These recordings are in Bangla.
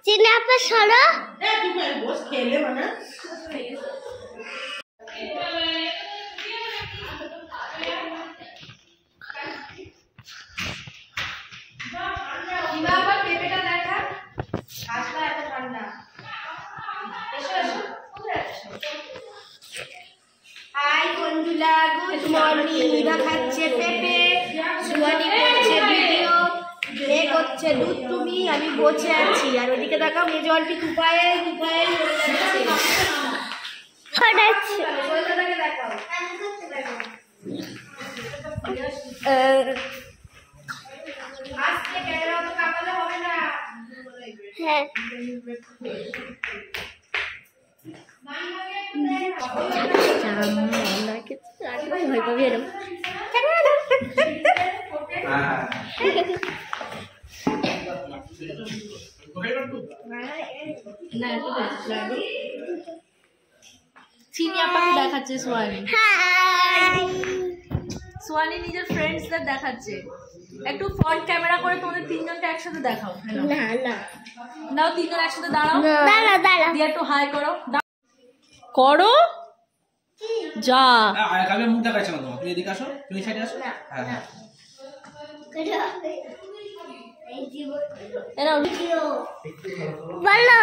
চিনে আপা সরো হাই বন্ধুরা, গুড মর্নিং। ইভা খাচ্ছে পেঁপে, সুয়ানি করছে ভিডিও, এ করছে দুধ তুমি, আমি বসে আছি। আর ওদিকে দেখাও মেজো আন্টি দুপায়ে দুপায়ে দেখাও। আজকে ক্যামেরা তো কামালে হবে না। হ্যাঁ ভয় পাবি এরকম চিনি আপাকে দেখাচ্ছে সোয়ানি। সোয়ানি নিজের ফ্রেন্ডসদের দেখাচ্ছে। একটু ফ্রন্ট ক্যামেরা করে তোমাদের তিনজনকে একসাথে দেখাও। না না নাও তিনজন একসাথে দাঁড়াও, দাঁড়া দাঁড়া দিয়ে একটু হাই করো। করো যা। আমি মুখ দেখাচ্ছি না তোমার, তুমি এদিকে আসো, তুমি সাইডে আসো। হ্যাঁ হ্যাঁ বলো।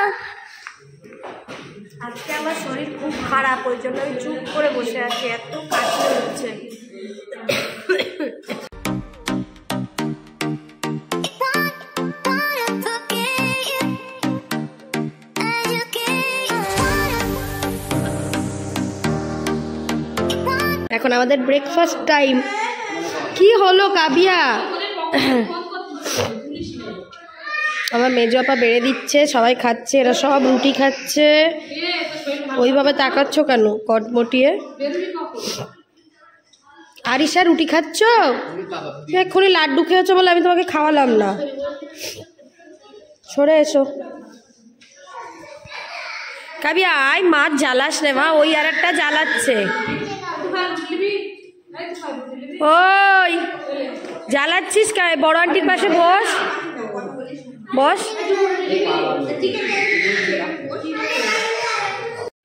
আজকে আমার শরীর খুব খারাপ, ওই জন্য আমি চুপ করে বসে আছি, এত কাশি হচ্ছে। এখন আমাদের ব্রেকফাস্ট টাইম। কি হলো কাবিয়া? আমার মেজো আপা বেড়ে দিচ্ছে, সবাই খাচ্ছে, এরা সব রুটি খাচ্ছে। ওইভাবে তাকাচ্ছ কেন কটমটিয়ে? আরিশা রুটি খাচ্ছ? এক্ষুনি লাড্ডু খেয়েছো বলে আমি তোমাকে খাওয়ালাম না। সরে এসো কাবিয়া, আয় মাছ জ্বালাস রে মা, ওই আর একটা জ্বালাচ্ছে। ওই জ্বালাচ্ছিস বড় আন্টির পাশে বস বস।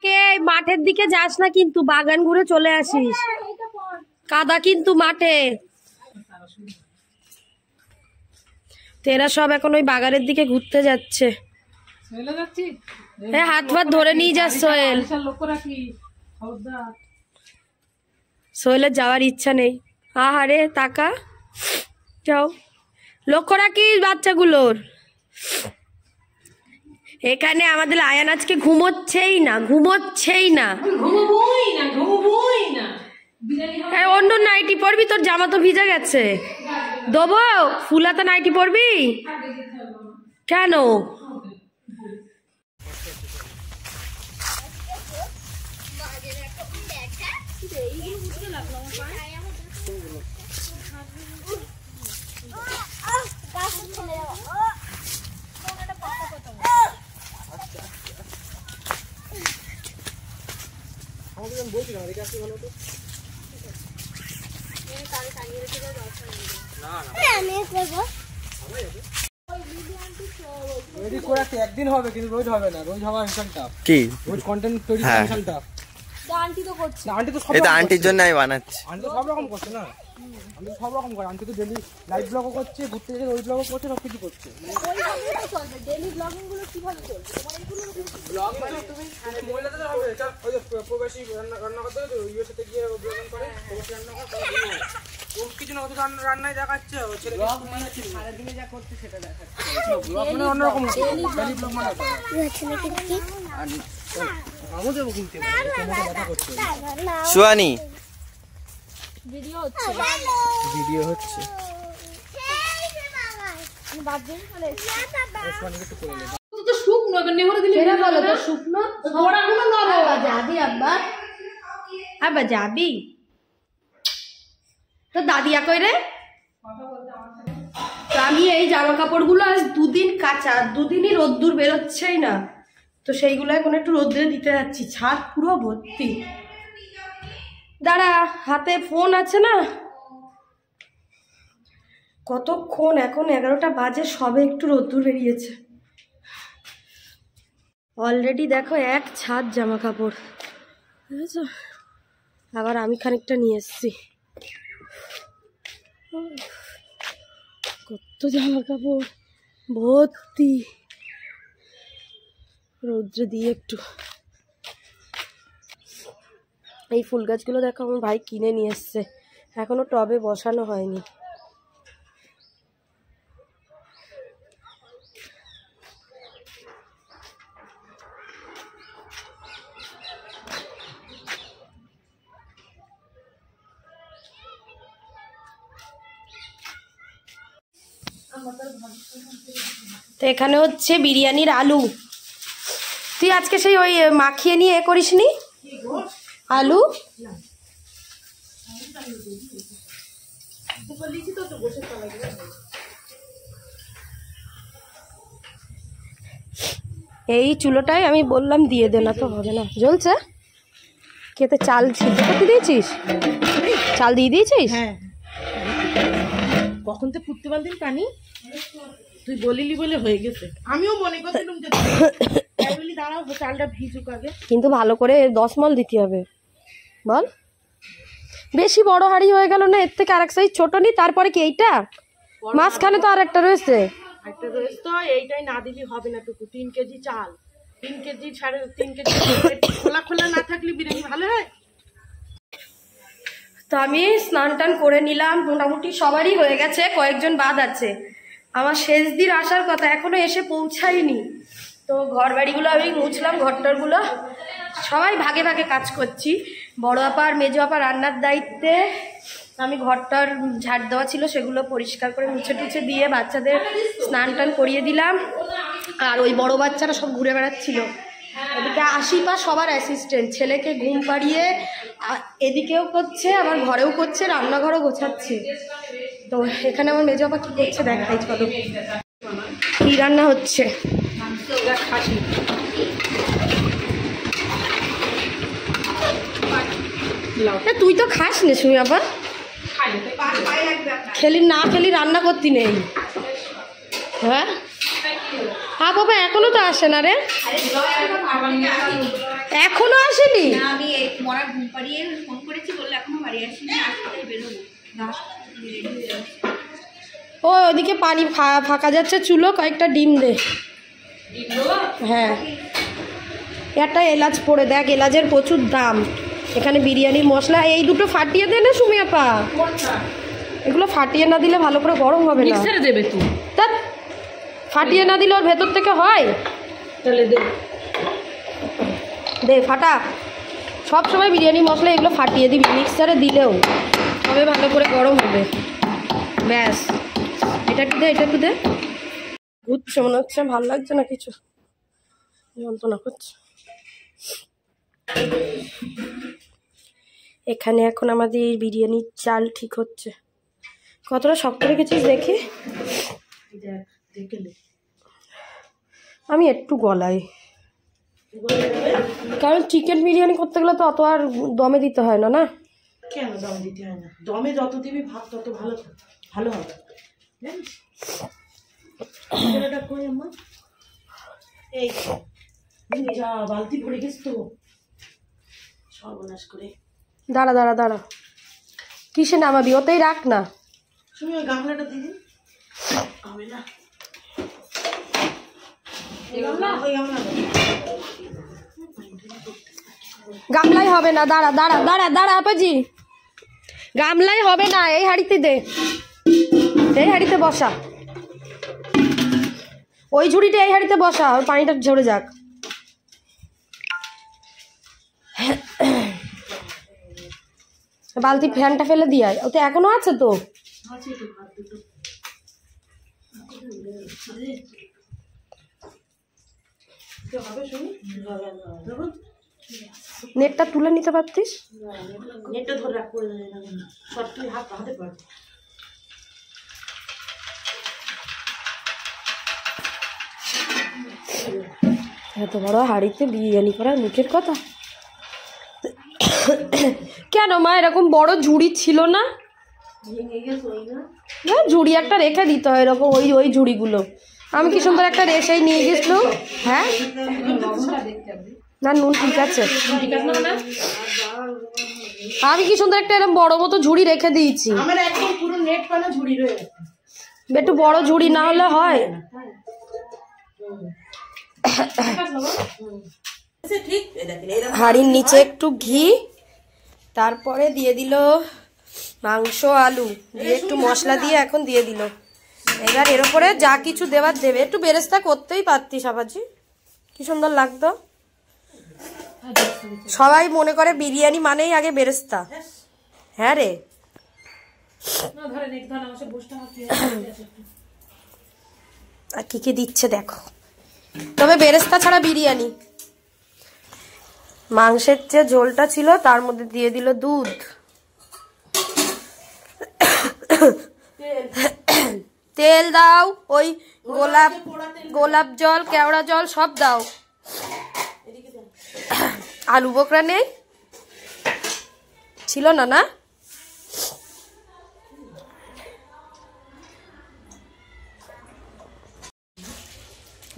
কে মাঠের দিকে যাস না কিন্তু, বাগান ঘুরে চলে আসিস, কাদা কিন্তু মাঠে। তেরা সব এখন ওই বাগানের দিকে ঘুরতে যাচ্ছে। হাত ফাত ধরে নিয়ে যাস সোহেল। সোহেলের যাওয়ার ইচ্ছা নেই। আহারে তাকা, যাও, লক্ষ্য রাখিস বাচ্চাগুলোর। এখানে আমাদের আয়ান আজকে ঘুমোচ্ছেই না। অন্য নাইটি পরবি, তোর জামা তো ভিজে গেছে। দেবো ফুলাতা নাইটি পরবি কেন? একদিন হবে কিন্তু রোজ হবে না, রোজ হওয়া ভীষণ টাফ। কি রোজ কন্টেন্ট তৈরি করা ভীষণ টাফ। আন্টি তো করছে, আন্টি তো সব, এটা আন্টির জন্য আমি বানাচ্ছি। আন্টি তো সব রকম করছে না, আন্টি তো সব রকম করে। আন্টি তো ডেইলি লাইভ ব্লগও করছে, ঘুরতে যেতে ওই ব্লগও করছে, সব কিছু করছে। ওইভাবেই চলবে ডেইলি ব্লগিং গুলো কিভাবে চলবে? ব্লগ মানে তুমি মহিলাদের হবে, ওই যে প্রবাসী রান্না করতে হবে, ইউএস তে গিয়ে ব্লগিং করে, প্রবাসী রান্না করে ও কিছু না, ওদের রান্নায় দেখাচ্ছে। ও ছেলে ব্লগ মানে সারা দিনে যা করতে সেটা দেখাচ্ছে। ব্লগ মানে অন্যরকম ডেইলি ব্লগ মানে সুয়ানি ভিডিও হচ্ছে। যাবি তো দাদিয়া কই রে? আমি এই জামা কাপড়গুলো আজ দুদিন কাঁচা, দুদিনই রোদ্দুর বেরোচ্ছেই না, তো সেইগুলো এখন একটু রোদ্দুরে দিতে যাচ্ছি। ছাদ পুরো ভর্তি। দাঁড়া, হাতে ফোন আছে না। কতক্ষণ, এখন 11টা বাজে, সবে একটু রোদ্দুর বেরিয়েছে। অলরেডি দেখো এক ছাদ জামা কাপড়, বুঝেছো? আবার আমি খানিকটা নিয়ে এসছি। কত জামা কাপড় ভর্তি, রৌদ্রে দিয়ে একটু। এই ফুল গাছগুলো দেখো আমার ভাই কিনে নিয়ে এসছে, এখনো টবে বসানো হয়নি। তো এখানে হচ্ছে বিরিয়ানির আলু। তুই আজকে সেই ওই মাখিয়ে নিয়ে এ করিসনি আলু? এই চুলোটাই আমি বললাম দিয়ে দে, না তো হবে না, জ্বলছে। খেতে চাল সিদ্ধ করতে দিয়েছিস? চাল দিয়ে দিয়েছিস? হ্যাঁ, কখন তো ফুটতে পারদিন পানি, তুই বলিলি বলে হয়ে গেছে। আমিও মনে করছিলাম যে দাঁড়াও চালটা ভিজুক আগে, কিন্তু ভালো করে 10 মল দিতে হবে। বল, বেশি বড় হাঁড়ি হয়ে গেল না? এর থেকে আরেক সাইজ ছোট নি, তারপরে কি এইটা মাঝখানে তো আর একটা রয়েছে। একটা রয়েছে তো, এইটাই না দিলি হবে না। টুকু 3 কেজি চাল, 3 কেজি 3.5 কেজি খোলা খোলা না থাকলে বিরিয়ানি ভালো হয়। তো আমি স্নান টান করে নিলাম, মোটামুটি সবারই হয়ে গেছে, কয়েকজন বাদ আছে। আমার শেষ দিন আসার কথা, এখনো এসে পৌঁছায়নি। তো ঘর বাড়িগুলো আমি মুছলাম, ঘরটারগুলো সবাই ভাগে ভাগে কাজ করছি। বড় আপা আর মেজো আপা রান্নার দায়িত্বে, আমি ঘরটার ঝাড় দেওয়া ছিল সেগুলো পরিষ্কার করে মুছে টুছে দিয়ে বাচ্চাদের স্নান টান করিয়ে দিলাম। আর ওই বড় বাচ্চারা সব ঘুরে বেড়াচ্ছিল। এদিকে আশিপা সবার অ্যাসিস্ট্যান্ট, ছেলেকে ঘুম পাড়িয়ে এদিকেও করছে, আবার ঘরেও করছে, রান্নাঘরও গোছাচ্ছে। তো এখানে আমার মেজো আপা কি করছে দেখাই, চলো। কি রান্না হচ্ছে? তুই তো খাস না সুমি আপা, খেলি না খেলি রান্না করতি নেই। হ্যাঁ হ্যাঁ বাবা, এখনো তো আসে না রে, এখনো আসেনি। আমি মরা ঘুম পাড়িয়ে ফোন করেছি, বললে এখনো বাড়ি আসেনি, আজকে বেরোবো। ও ওদিকে পানি ফাঁকা যাচ্ছে, চুলো কয়েকটা ডিম দে। হ্যাঁ, একটা এলাচ পড়ে দেখ, এলাচের প্রচুর দাম এখানে। বিরিয়ানির মশলা এই দুটো ফাটিয়ে দে না সুমি আপা, এগুলো ফাটিয়ে না দিলে ভালো করে গরম হবে না। দেবে তুই, তা ফাটিয়ে না দিলে ওর ভেতর থেকে হয়? তাহলে দে দে ফাটা। সব সময় বিরিয়ানি মশলা এগুলো ফাটিয়ে দিবি, মিক্সারে দিলেও তবে ভালো করে গরম হবে। ব্যাস, এটা একটু দে, এটা একটু দে। ঘুরছে মনে হচ্ছে, ভালো লাগছে না কিছু, যন্ত্রণা করছে। এখানে এখন আমাদের বিরিয়ানির চাল ঠিক হচ্ছে। কতটা শক্ত রেখেছিস দেখি? আমি একটু গলাই, কারণ চিকেন বিরিয়ানি করতে গেলে তো অত আর দমে দিতে হয় না। না কেন দম দিতে হয় না? দমে যত দিবি ভাত তত ভালো ভালো হবে, জানিস? কই আম্মা? এই যা বালতি পড়ে গেছ তো, সর্বনাশ করে। দাঁড়া দাঁড়া দাঁড়া, কিসে নামাবি? ওতেই রাখ না। শুনি ওই গামলাটা দিদি হবে না, গামলাই হবে না, দাঁড়া দাঁড়া দাঁড়া দাঁড়া আপাজি, গামলাই হবে না, এই হাঁড়িতে দে, এই হাঁড়িতে বসা, ওই ঝুড়িটা এই হাঁড়িতে বসা, ওর পানিটা ঝরে যাক। বালতি ফ্যানটা ফেলে দিয়ে আয়, ওতে এখনো আছে তো। নেটটা তুলে নিতে পারতিস? নেটটা ধরে রাখ, করে সব তুই হাতে পার। এত বড় হাঁড়িতে বিরিয়ানি করার মুখের কথা। কেন মা, এরকম বড় ঝুড়ি ছিল না? ঝুড়ি একটা রেখে দিতে হয় এরকম, ওই ঝুড়িগুলো আমি কি সুন্দর একটা রেশাই নিয়ে গেছিল। হ্যাঁ না নুন ঠিক আছে। আমি কি সুন্দর একটা এরকম বড় মতো ঝুড়ি রেখে দিয়েছি। আমার একদম পুরো নেট পানা ঝুড়ি রয়েছে। একটু বড় ঝুড়ি না হলে হয়। হাঁড়ির নিচে একটু ঘি, তারপরে দিয়ে দিল মাংস আলু দিয়ে একটু মশলা দিয়ে এখন দিয়ে দিল। এবার এর উপরে যা কিছু দেওয়ার দেবে। একটু বেরেস্তা করতেই পারতিস আবাজি, কি সুন্দর লাগতো। সবাই মনে করে বিরিয়ানি মানেই আগে বেরেস্তা। হ্যাঁ রে, আর কি কি দিচ্ছে দেখো। তবে বেরেস্তা ছাড়া বিরিয়ানি। মাংসের যে ঝোলটা ছিল তার মধ্যে দিয়ে দিল দুধ, তেল দাও, ওই গোলাপ জল, কেওড়া জল সব দাও। আলু বোকরা নেই ছিল না? না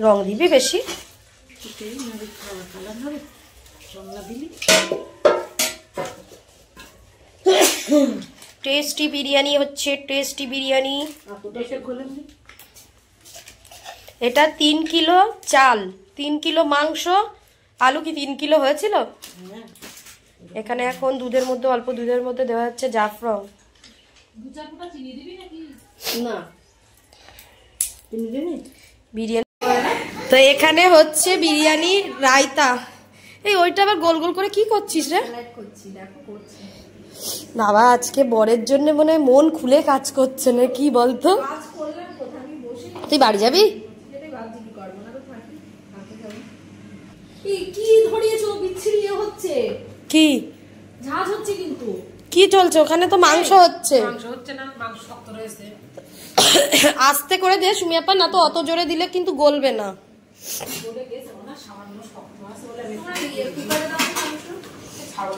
রং দিবি বেশি? টেস্টি বিরিয়ানি হচ্ছে, টেস্টি বিরিয়ানি। এটা 3 কিলো চাল, 3 কিলো মাংস, আলু কি 3 কিলো হয়েছিল? এখানে এখন দুধের মধ্যে, অল্প দুধের মধ্যে দেওয়া হচ্ছে জাফরান। না বিরিয়ানি তো এখানে হচ্ছে বিরিয়ানি রায়তা। এই ওইটা আবার গোল গোল করে কি করছিস রে? বাবা আজকে বরের জন্য মনে হয় মন খুলে কাজ করছে না, কি বলতো? তুই বাড়ি যাবি? কি ঝাঁজ হচ্ছে? কিন্তু কি চলছে ওখানে? তো মাংস হচ্ছে। আস্তে করে দে সুমি আপা, না তো অত জোরে দিলে কিন্তু গলবে না।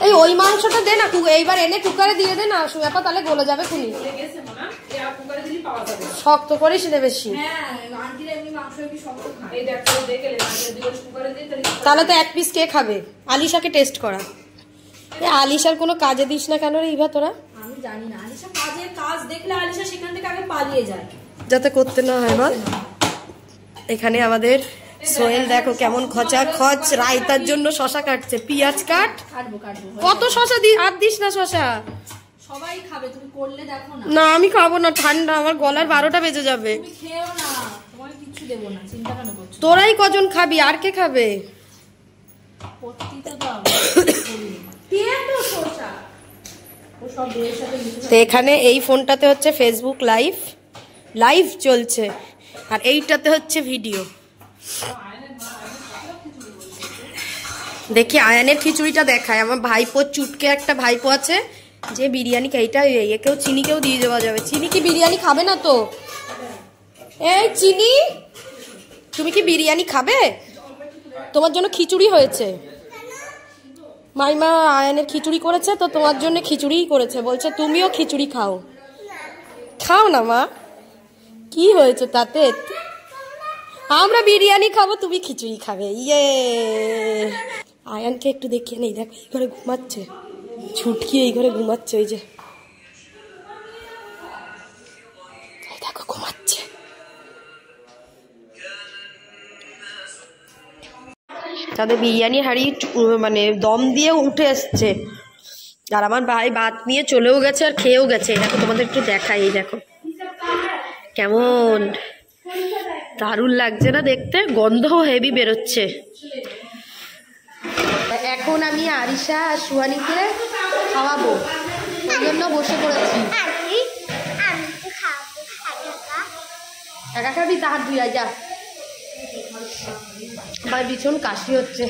এই ওই মাংসটা দে না, এইবার এনে কুকারে দিয়ে দে না সুমি আপা, তাহলে গলে যাবে খুনি। শক্ত করিস না বেশি, তাহলে তো 1 পিস কে খাবে? আলিশাকে টেস্ট করা। আলিশার কোনো কাজে দিস না কেন রে ইভা তোরা? আমি জানি না, আলিশা কাজের কাজ দেখলে আলিশা সেখান থেকে আগে পালিয়ে যায়, যাতে করতে না হয়। বল এখানে আমাদের সোহেল দেখো কেমন খচা খচ রায়তার জন্য শশা কাটছে। পেঁয়াজ কাট, কত শশা আর দিস না শশা, সবাই খাবে, তুমি করলে দেখো না। না আমি খাবো না, ঠান্ডা, আমার গলার 12টা বেজে যাবে। তুমি খেও না, তোমাকে কিচ্ছু দেবো না, চিন্তা কেন করছো? তোরাই কজন খাবি, আর কে খাবে? তো এখানে এই ফোনটাতে হচ্ছে ফেসবুক লাইভ চলছে, আর এইটাতে হচ্ছে ভিডিও। দেখি আয়ানের খিচুড়িটা দেখায়। আমার ভাইপো চুটকে একটা ভাইপো আছে যে বিরিয়ানি এইটা একেও চিনিকেও দিয়ে দেওয়া যাবে। চিনি কি বিরিয়ানি খাবে না তো? এই চিনি, তুমি কি বিরিয়ানি খাবে? তোমার জন্য খিচুড়ি হয়েছে। মাইমা আয়ানের খিচুড়ি করেছে, তো তোমার জন্য খিচুড়িই করেছে। বলছে তুমিও খিচুড়ি খাও। খাও না মা, কি হয়েছে তাতে? আমরা বিরিয়ানি খাবো, তুমি খিচুড়ি খাবে। ইয়ে, আয়ানকে একটু দেখিয়ে নেই, দেখো এই ঘরে ঘুমাচ্ছে, ছুটকি এই ঘরে ঘুমাচ্ছে। ওই যে দেখো ঘুমাচ্ছে। তাদের বিরিয়ানি হাঁড়ি মানে দম দিয়ে উঠে এসছে, আর আমার ভাই ভাত নিয়ে চলেও গেছে আর খেয়েও গেছে। দেখো তোমাদের একটু দেখাই, এই দেখো কেমন দারুণ লাগছে না দেখতে, গন্ধও হেভি বেরোচ্ছে। এখন আমি আরিশা আর সুহানিকে খাওয়াবো, ওই জন্য বসে পড়েছি। একা খাবি? তাহার দুই যা, আমার ভীষণ কাশি হচ্ছে।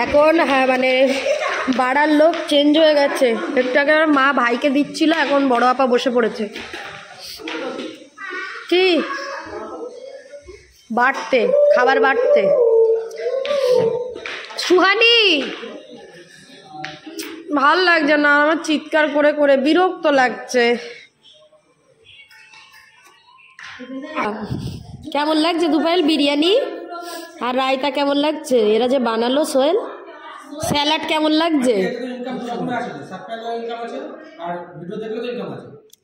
এখন হ্যাঁ মানে বাড়ার লোক চেঞ্জ হয়ে গেছে। একটু আগে মা ভাইকে দিচ্ছিল, এখন বড় আপা বসে পড়েছে। কি বাড়তে, খাবার বাড়তে। সুহানি ভাল লাগছে না, আমার চিৎকার করে করে বিরক্ত লাগছে। কেমন লাগছে দুপাইল বিরিয়ানি আর রায়তা কেমন লাগছে? এরা যে বানালো সোহেল, স্যালাড কেমন লাগছে?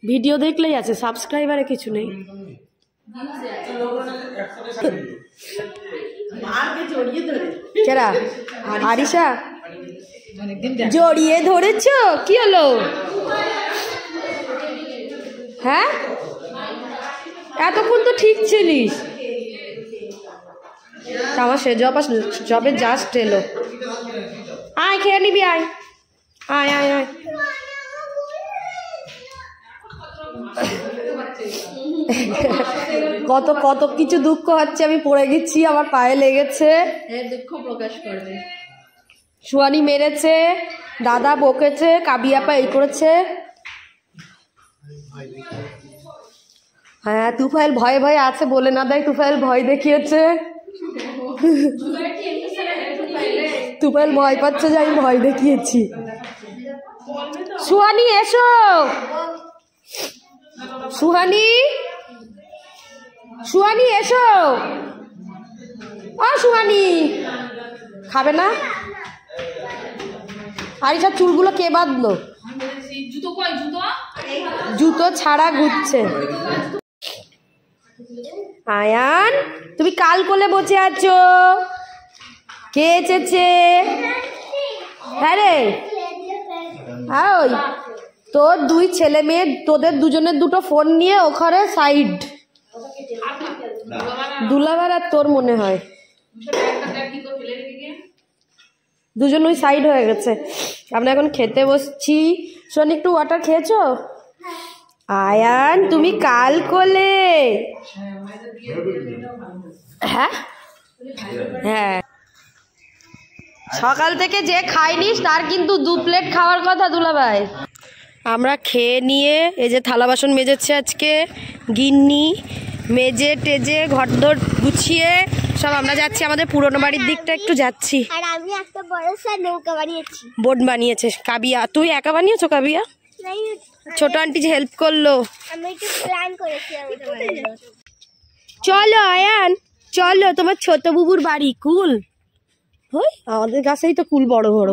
ভিডিও দেখলেই আছে, সাবস্ক্রাইবারে কিছু নেই। কেরা আরিশা জড়িয়ে ধরেছ? কি হলো? হ্যাঁ এতক্ষণ তো ঠিক ছিলিস। আমার সে জবে জাস্ট এলো। আয় খেয়ে নিবি, আয় আয় আয় আয়। কত কত কিছু দুঃখ হচ্ছে, আমি পড়ে গেছি, আমার পায়ে লেগেছে, দুঃখ প্রকাশ করবে। সুয়ানি মেরেছে, দাদা বকেছে, কাবিয়াপা এই করেছে। হ্যাঁ তুফাইল ভয়ে ভয়ে আছে, বলে না দেয় তুফাইল ভয় দেখিয়েছে। তুফাইল ভয় পাচ্ছে যে আমি ভয় দেখিয়েছি। সুহানি এসো, সুহানি সুহানি এসো। ও সুহানি খাবে না? আরিশার চুলগুলো কে বাঁধলো? জুতো ছাড়া ঘুরছে। আয়ান তুমি কাল কোলে বসে আছো, কে এসেছে? হ্যাঁ রে, ওই তোর দুই ছেলে মেয়ে, তোদের দুজনের দুটো ফোন নিয়ে ওখানে সাইড। দুলাভার আর তোর মনে হয় দুজন ওই সাইড হয়ে গেছে। আমরা এখন খেতে বসছি। শোন একটু ওয়াটার খেয়েছো? আয়ান তুমি কাল কোলে? হ্যাঁ হ্যাঁ, সকাল থেকে যে খাইনিস তার কিন্তু 2 প্লেট খাওয়ার কথা দুলাভাই। আমরা খেয়ে নিয়ে এই যে থালা বাসন মেজেছে আজকে গিন্নি, মেজে টেজে ঘরদোর গুছিয়ে সব আমরা যাচ্ছি আমাদের পুরনো বাড়ির দিকটা একটু যাচ্ছি। আর আমি একটা বড় সাইজ নৌকা বানিয়েছি। বোট বানিয়েছে কাবিয়া। তুই একা বানিয়েছো কাবিয়া? ছোট আন্টি যে হেল্প করলো। আমি একটু প্ল্যান করেছি ওটা বানানোর। চলো আয়ান চলো, তোমার ছোট বুবুর বাড়ি কুল। ওই আমাদের কাছেই তো কুল বড় বড়।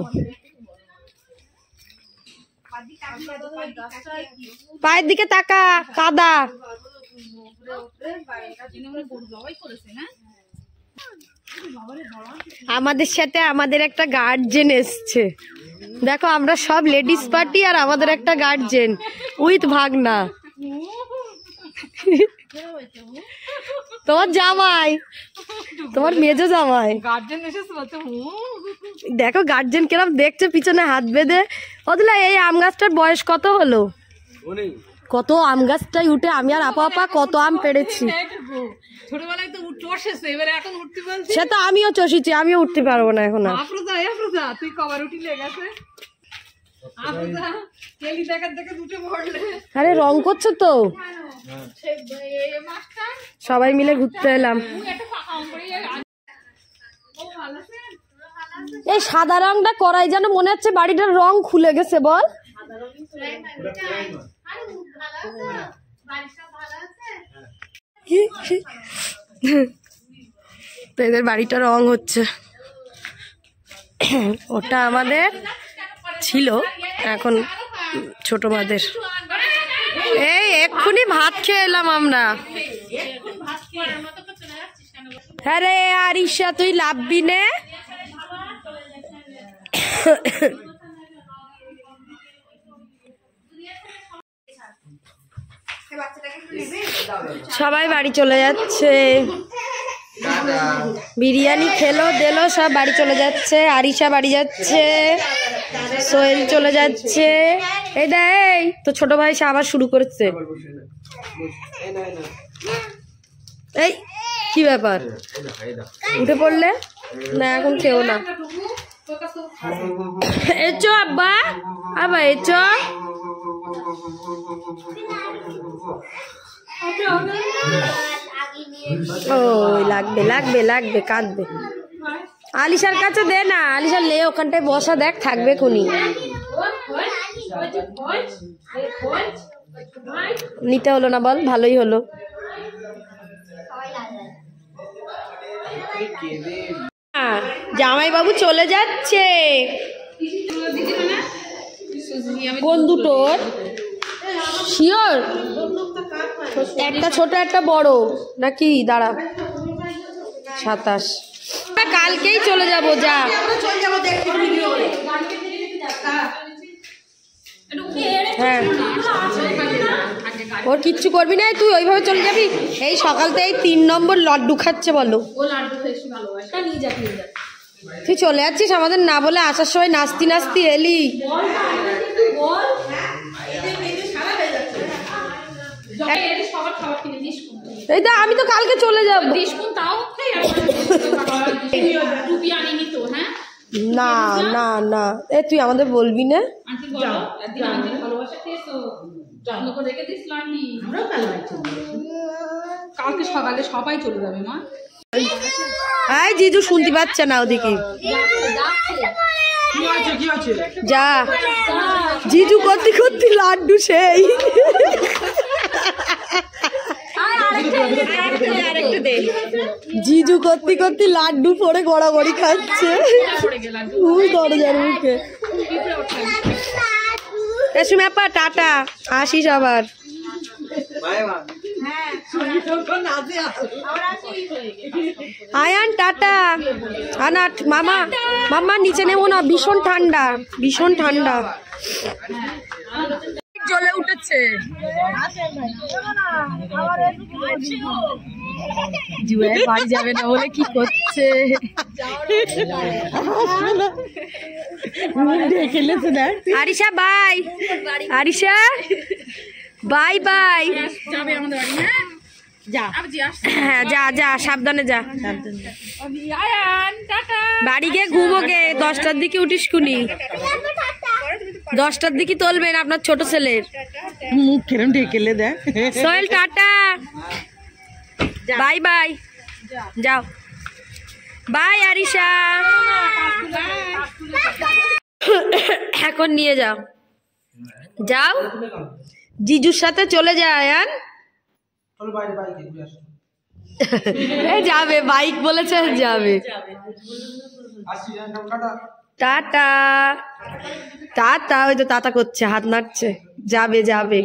পায়ের দিকে তাকা, কাদা। আমাদের সাথে আমাদের একটা গার্জেন এসছে। দেখো আমরা সব লেডিস পার্টি আর আমাদের একটা গার্জেন উইথ ভাগনা। তোমার জামাই, তোমার মেজো জামাই দেখো গার্জেন কিরম দেখছে পিছনে হাত বেঁধে। অদুলা এই আম গাছটার বয়স কত হলো? কত আম গাছটাই উঠে আমি আর আপা আপা কত আম পেড়েছি। ছোটবেলায় তো চষেছে, এবারে এখন উঠতে বলছি। সে তো আমিও চষেছি, আমিও উঠতে পারবো না এখন। তুই কবার উঠি লেগেছে? আরে রং করছো তো, সবাই মিলে ঘুরতে এলাম। এই সাদা রংটা করাই যেন মনে হচ্ছে বাড়িটার রং খুলে গেছে। বল তো এদের বাড়িটা রং হচ্ছে। ওটা আমাদের ছিল, এখন ছোট মাদের। এই এক্ষুনি ভাত খেয়ে এলাম আমরা। হ্যাঁ রে আরিশা তুই লাভবি নে। সবাই বাড়ি চলে যাচ্ছে। বিরিয়ানি খেলো দিলো, সব বাড়ি চলে যাচ্ছে। আরিশা বাড়ি যাচ্ছে, সোহেল চলে যাচ্ছে। এই দেখ তো ছোট ভাই সে আবার শুরু করেছে। এই কি ব্যাপার, উঠে পড়লে না? এখন খেও না। এচো আব্বা, আব্বা এচো। ওই লাগবে লাগবে লাগবে, কাঁদবে। আলিশার কাছে দে না, আলিশার লে ওখানটায় বসা, দেখ থাকবে খুনি। নিতে হলো না বল, ভালোই হলো। জামাইবাবু চলে যাচ্ছে। কোন দুটোর শিওর? একটা ছোট একটা বড় নাকি? দাঁড়া, 27। কালকেই চলে যাব। যা হ্যাঁ, ওর কিচ্ছু করবি না, তুই ওইভাবে চলে যাবি। এই সকাল থেকে 3 নম্বর লাড্ডু খাচ্ছে বলো। তুই চলে যাচ্ছিস আমাদের না বলে, আসার সময় নাচতি নাচতি এলি। এই দা, আমি তো কালকে চলে যাব। না না না, এ তুই আমাদের বলবি না। কালকে সকালে সবাই চলে যাবে মা। এই জিজু শুনতে পাচ্ছে না ওদিকে। যা, জিজু করতে করতে লাড্ডু সেই। জিজু করতে করতে লাড্ডু পড়ে গড়াগড়ি খাচ্ছে দরজার মুখে। রেশমিপা টাটা, আসিস আবার। আয়ান টাটা। আনাট মামা, মামা নিচে নেবো না, ভীষণ ঠান্ডা, ভীষণ ঠান্ডা। জ্বলে উঠেছে। জুয়েল বাড়ি যাবে না বলে কি করছে? Arisha bye, Arisha bye bye. হ্যাঁ যা যা, সাবধানে যা। বাড়ি গিয়ে ঘুমো গে, 10টার দিকে উঠিস কুনি। 10টার দিকে তুলবেন আপনার ছোট ছেলের মুখ কেরম ঢেকেলে দেয়। সোহেল টাটা, বাই বাই, যাও বাই। আরিশা এখন নিয়ে যাও, যাও জিজুর সাথে চলে যায়। আয়ান যাবে, বাইক বলেছে যাবে। টাটা টাটা, ওই তো টাটা করছে, হাত নাড়ছে। যাবে যাবে,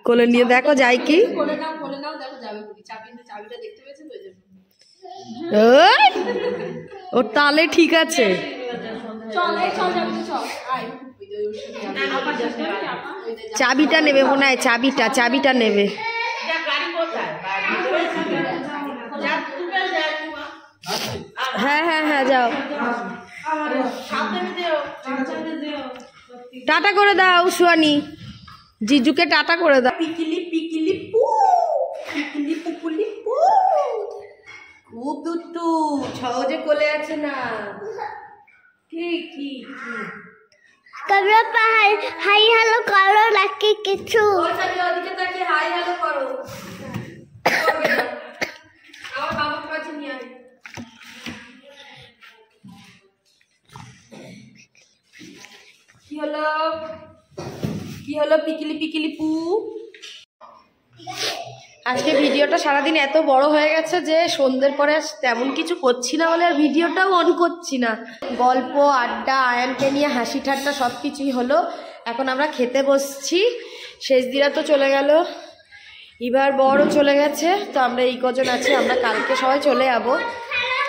কোলে নিয়ে দেখো যায় কি। ওর তালে ঠিক আছে। চাবিটা নেবে মনে হয়, চাবিটা নেবে। হ্যাঁ হ্যাঁ হ্যাঁ, যাও। টাটা করে দাও সুয়ানি, জিজুকে টাটা করে দাও। পিকিলি পিকিলি পু, পিকিলি পুকুলি পু। খুব দুষ্টু, সহজে কোলে আছে না। কি কি তোমরা হাই হ্যালো করো নাকি কিছু? ওদিকে তাকিয়ে হাই হ্যালো করো। আমার বাবার কাছে নিয়ে আয়। কি হলো, কি হলো পিকিলি পিকিলি পু? আজকে ভিডিওটা সারাদিন এত বড় হয়ে গেছে যে সন্ধ্যের পরে তেমন কিছু করছি না বলে আর ভিডিওটাও অন করছি না। গল্প আড্ডা, আয়ানকে নিয়ে হাসি ঠাট্টা সব কিছুই হলো। এখন আমরা খেতে বসছি। শেষ দিরা তো চলে গেল, এবার বড় চলে গেছে, তো আমরা এই কজন আছি। আমরা কালকে সবাই চলে যাবো।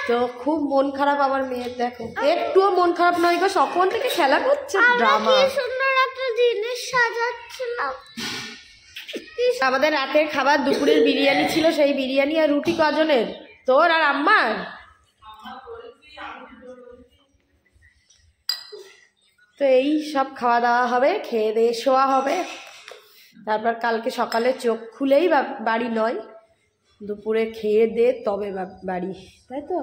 তো খুব মন খারাপ আমার মেয়ের, দেখো একটুও মন খারাপ নয় গো, সখন থেকে খেলা করছে, ড্রামা। সুন্দর একটা জিনিস সাজাচ্ছিলাম। আমাদের রাতের খাবার দুপুরের বিরিয়ানি ছিল, সেই বিরিয়ানি আর রুটি কজনের? তোর আর আম্মার? তো এই সব খাওয়া দাওয়া হবে, খেয়ে দিয়ে শোয়া হবে। তারপর কালকে সকালে চোখ খুলেই বাড়ি নয়, দুপুরে খেয়ে দে তবে বাড়ি, তাই তো।